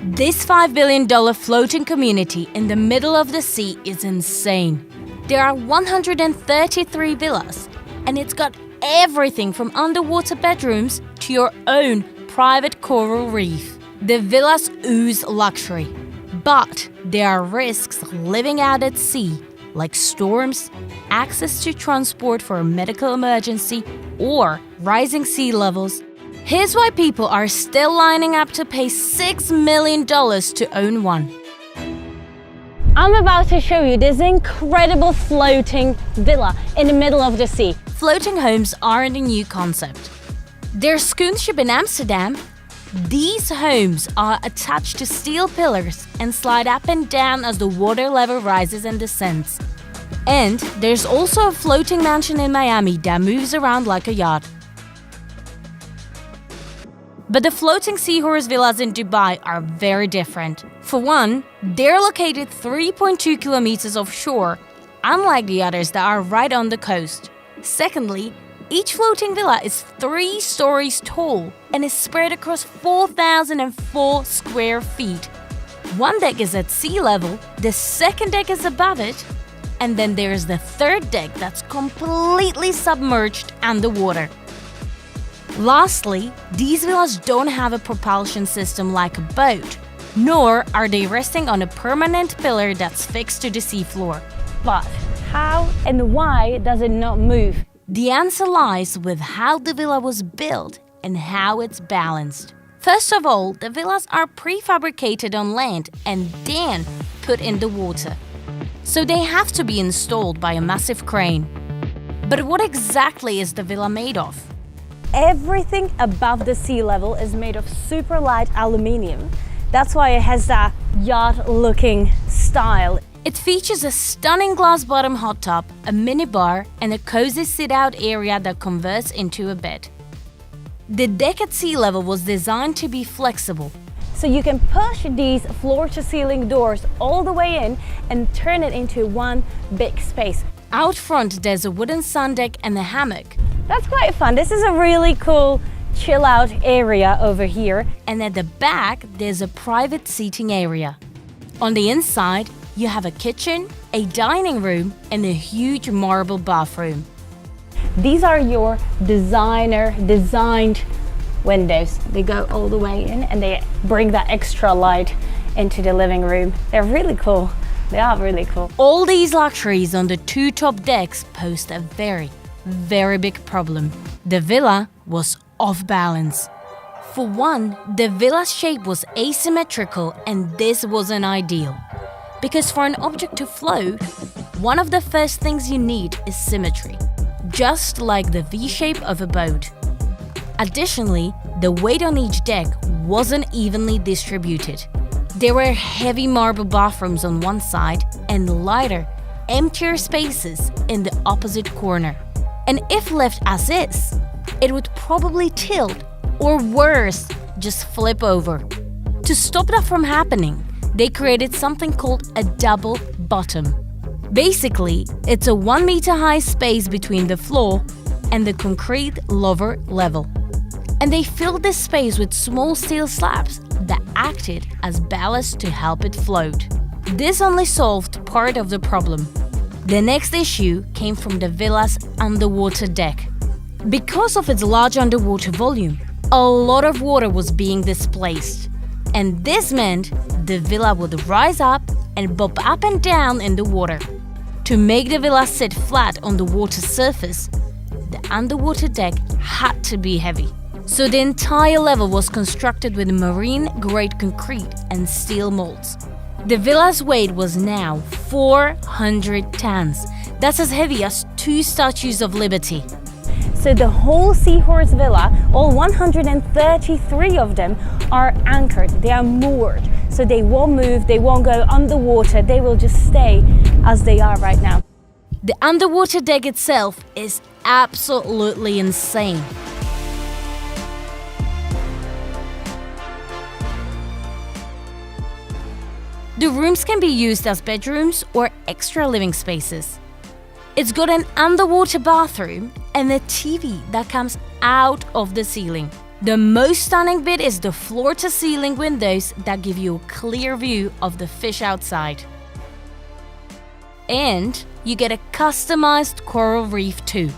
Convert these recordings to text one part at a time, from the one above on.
This $5 billion floating community in the middle of the sea is insane. There are 133 villas, and it's got everything from underwater bedrooms to your own private coral reef. The villas ooze luxury, but there are risks living out at sea, like storms, access to transport for a medical emergency, or rising sea levels. Here's why people are still lining up to pay $6 million to own one. I'm about to show you this incredible floating villa in the middle of the sea. Floating homes aren't a new concept. There's Schoonship in Amsterdam. These homes are attached to steel pillars and slide up and down as the water level rises and descends. And there's also a floating mansion in Miami that moves around like a yacht. But the floating seahorse villas in Dubai are very different. For one, they're located 3.2 kilometers offshore, unlike the others that are right on the coast. Secondly, each floating villa is 3 stories tall and is spread across 4,004 square feet. One deck is at sea level, the second deck is above it, and then there's the third deck that's completely submerged underwater. Lastly, these villas don't have a propulsion system like a boat, nor are they resting on a permanent pillar that's fixed to the seafloor. But how and why does it not move? The answer lies with how the villa was built and how it's balanced. First of all, the villas are prefabricated on land and then put in the water. So they have to be installed by a massive crane. But what exactly is the villa made of? Everything above the sea level is made of super light aluminium. That's why it has that yacht-looking style. It features a stunning glass bottom hot tub, a minibar, and a cozy sit-out area that converts into a bed. The deck at sea level was designed to be flexible, so you can push these floor-to-ceiling doors all the way in and turn it into one big space. Out front, there's a wooden sun deck and a hammock. That's quite fun. This is a really cool chill-out area over here. And at the back, there's a private seating area. On the inside, you have a kitchen, a dining room, and a huge marble bathroom. These are your designer-designed windows. They go all the way in and they bring that extra light into the living room. They're really cool. They are really cool. All these luxuries on the 2 top decks posed a very big problem. The villa was off balance. For one, the villa's shape was asymmetrical, and this wasn't ideal. Because for an object to float, one of the first things you need is symmetry, just like the V shape of a boat. Additionally, the weight on each deck wasn't evenly distributed. There were heavy marble bathrooms on one side and lighter, emptier spaces in the opposite corner. And if left as is, it would probably tilt, or worse, just flip over. To stop that from happening, they created something called a double bottom. Basically, it's a 1 meter high space between the floor and the concrete lower level. And they filled this space with small steel slabs that acted as ballast to help it float. This only solved part of the problem. The next issue came from the villa's underwater deck. Because of its large underwater volume, a lot of water was being displaced. And this meant the villa would rise up and bob up and down in the water. To make the villa sit flat on the water surface, the underwater deck had to be heavy. So the entire level was constructed with marine-grade concrete and steel molds. The villa's weight was now 400 tons. That's as heavy as 2 Statues of Liberty. So the whole Seahorse Villa, all 133 of them, are anchored. They are moored. So they won't move, they won't go underwater, they will just stay as they are right now. The underwater deck itself is absolutely insane. The rooms can be used as bedrooms or extra living spaces. It's got an underwater bathroom and a TV that comes out of the ceiling. The most stunning bit is the floor-to-ceiling windows that give you a clear view of the fish outside. And you get a customized coral reef too.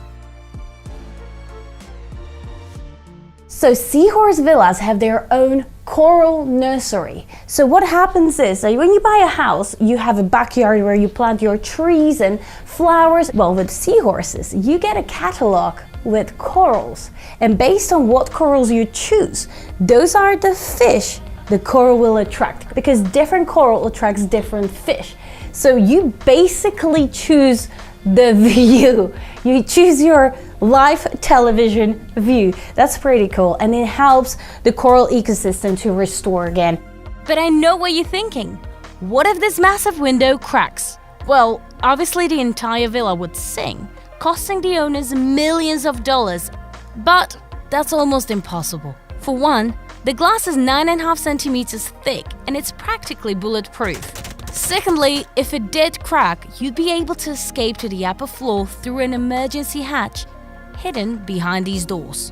So seahorse villas have their own coral nursery. So what happens is that when you buy a house, you have a backyard where you plant your trees and flowers. Well, with seahorses, you get a catalog with corals. And based on what corals you choose, those are the fish the coral will attract, because different coral attracts different fish. So you basically choose the view. You choose your live television view. That's pretty cool, and it helps the coral ecosystem to restore again. But I know what you're thinking. What if this massive window cracks? Well, obviously the entire villa would sink, costing the owners millions of dollars. But that's almost impossible. For one, the glass is 9.5 centimeters thick and it's practically bulletproof. Secondly, if it did crack, you'd be able to escape to the upper floor through an emergency hatch hidden behind these doors.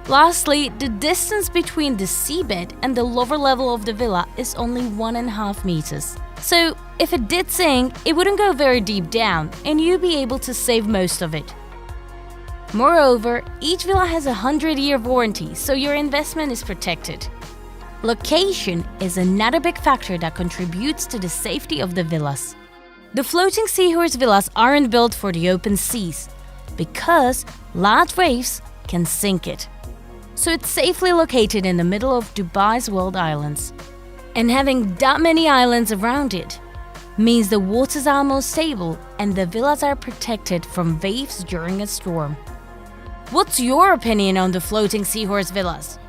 Lastly, the distance between the seabed and the lower level of the villa is only 1.5 meters. So if it did sink, it wouldn't go very deep down and you'd be able to save most of it. Moreover, each villa has a 100-year warranty, so your investment is protected. Location is another big factor that contributes to the safety of the villas. The floating seahorse villas aren't built for the open seas because large waves can sink it. So it's safely located in the middle of Dubai's World Islands. And having that many islands around it means the waters are more stable and the villas are protected from waves during a storm. What's your opinion on the floating seahorse villas?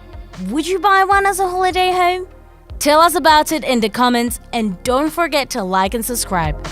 Would you buy one as a holiday home? Tell us about it in the comments and don't forget to like and subscribe.